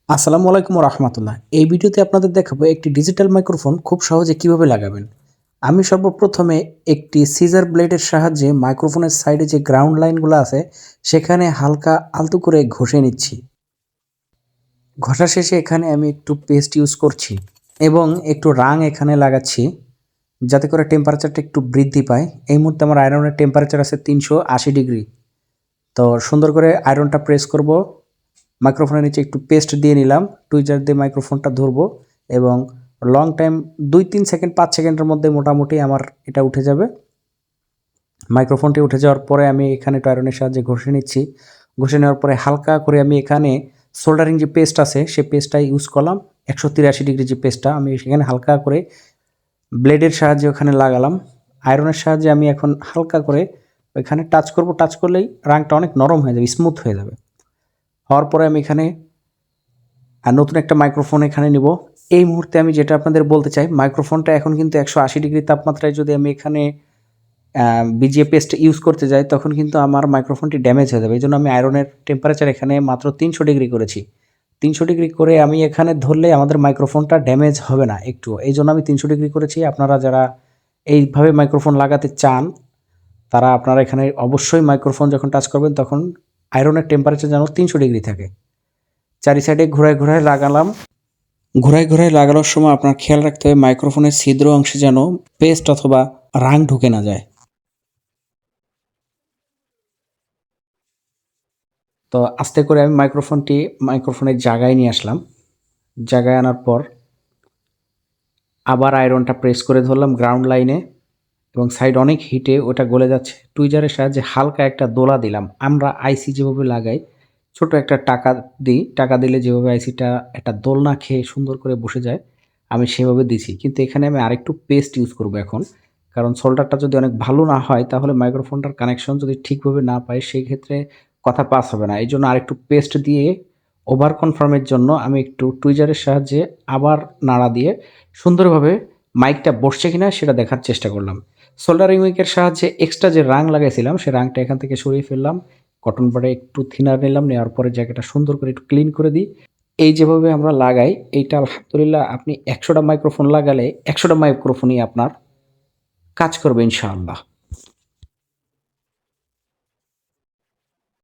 আসসালামু আলাইকুম রহমতুল্লাহ। এই ভিডিওতে আপনাদের দেখাবো একটি ডিজিটাল মাইক্রোফোন খুব সহজে কিভাবে লাগাবেন। আমি সর্বপ্রথমে একটি সিজার ব্লেডের সাহায্যে মাইক্রোফোনের সাইডে যে গ্রাউন্ড লাইনগুলো আছে সেখানে হালকা আলতো করে ঘষে নিচ্ছি। ঘষা শেষে এখানে আমি একটু পেস্ট ইউজ করছি এবং একটু রাং এখানে লাগাচ্ছি যাতে করে টেম্পারেচারটা একটু বৃদ্ধি পায়। এই মুহূর্তে আমার আয়রনের টেম্পারেচার আছে 380 ডিগ্রি। তো সুন্দর করে আয়রনটা প্রেস করব। মাইক্রোফোনের নিচে একটু পেস্ট দিয়ে নিলাম, টুইজার দিয়ে মাইক্রোফোনটা ধরবো এবং লং টাইম 2-3 সেকেন্ড 5 সেকেন্ডের মধ্যে মোটামুটি আমার এটা উঠে যাবে। মাইক্রোফোনটি উঠে যাওয়ার পরে আমি এখানে আয়রনের সাহায্যে ঘষে নিচ্ছি। ঘষে নেওয়ার পরে হালকা করে আমি এখানে সোল্ডারিং যে পেস্ট আছে সে পেস্টটা ইউজ করলাম। 183 ডিগ্রি যে পেস্টটা আমি সেখানে হালকা করে ব্লেডের সাহায্যে ওখানে লাগালাম। আয়রনের সাহায্যে আমি এখন হালকা করে ওইখানে টাচ করব। টাচ করলেই রাংটা অনেক নরম হয়ে যাবে, স্মুথ হয়ে যাবে। হওয়ার পরে আমি এখানে নতুন একটা মাইক্রোফোন এখানে নিব। এই মুহূর্তে আমি যেটা আপনাদের বলতে চাই, মাইক্রোফোনটা এখন কিন্তু 180 ডিগ্রি তাপমাত্রায় যদি আমি এখানে বিজিএ পেস্ট ইউজ করতে যাই তখন কিন্তু আমার মাইক্রোফোনটি ড্যামেজ হয়ে যাবে। এই জন্য আমি আয়রনের টেম্পারেচার এখানে মাত্র 300 ডিগ্রি করেছি। 300 ডিগ্রি করে আমি এখানে ধরলে আমাদের মাইক্রোফোনটা ড্যামেজ হবে না একটু। এই জন্য আমি 300 ডিগ্রি করেছি। আপনারা যারা এইভাবে মাইক্রোফোন লাগাতে চান তারা আপনারা এখানে অবশ্যই মাইক্রোফোন যখন টাচ করবেন তখন আয়রনের টেম্পারেচার যেন 300 ডিগ্রি থাকে। চারি সাইডে ঘুরায় ঘুরায় লাগালাম। ঘুরায় ঘুরায় লাগানোর সময় আপনার খেয়াল রাখতে হবে মাইক্রোফোনের ছিদ্র অংশে যেন পেস্ট অথবা রাং ঢুকে না যায়। তো আস্তে করে আমি মাইক্রোফোনটি মাইক্রোফোনের জায়গায় নিয়ে আসলাম। জায়গায় আনার পর আবার আয়রনটা প্রেস করে ধরলাম গ্রাউন্ড লাইনে এবং সাইড অনেক হিটে ওটা গলে যাচ্ছে। টুইজারের সাহায্যে হালকা একটা দোলা দিলাম। আমরা আইসি যেভাবে লাগাই ছোট একটা টাকা দিই, টাকা দিলে যেভাবে আইসিটা একটা দোলনা খেয়ে সুন্দর করে বসে যায় আমি সেভাবে দিছি। কিন্তু এখানে আমি আরেকটু পেস্ট ইউজ করব এখন, কারণ সোল্ডারটা যদি অনেক ভালো না হয় তাহলে মাইক্রোফোনটার কানেকশন যদি ঠিকভাবে না পাই সেই ক্ষেত্রে কথা পাস হবে না। এই জন্য আরেকটু পেস্ট দিয়ে ওভার কনফার্মের জন্য আমি একটু টুইজারের সাহায্যে আবার নাড়া দিয়ে সুন্দরভাবে মাইকটা বসছে কিনা সেটা দেখার চেষ্টা করলাম। সোল্ডারিং উইকের সাহায্যে এক্সট্রা যে রাং লাগাইছিলাম সে রাংটা এখান থেকে সরিয়ে ফেললাম। কটন বাডে একটু থিনার নিলাম, নেওয়ার পরে জায়গাটা সুন্দর করে একটু ক্লিন করে দিই। এই যেভাবে আমরা লাগাই এইটা আলহামদুলিল্লাহ আপনি 100টা মাইক্রোফোন লাগালে 100টা মাইক্রোফোনই আপনার কাজ করবে ইনশাআল্লাহ।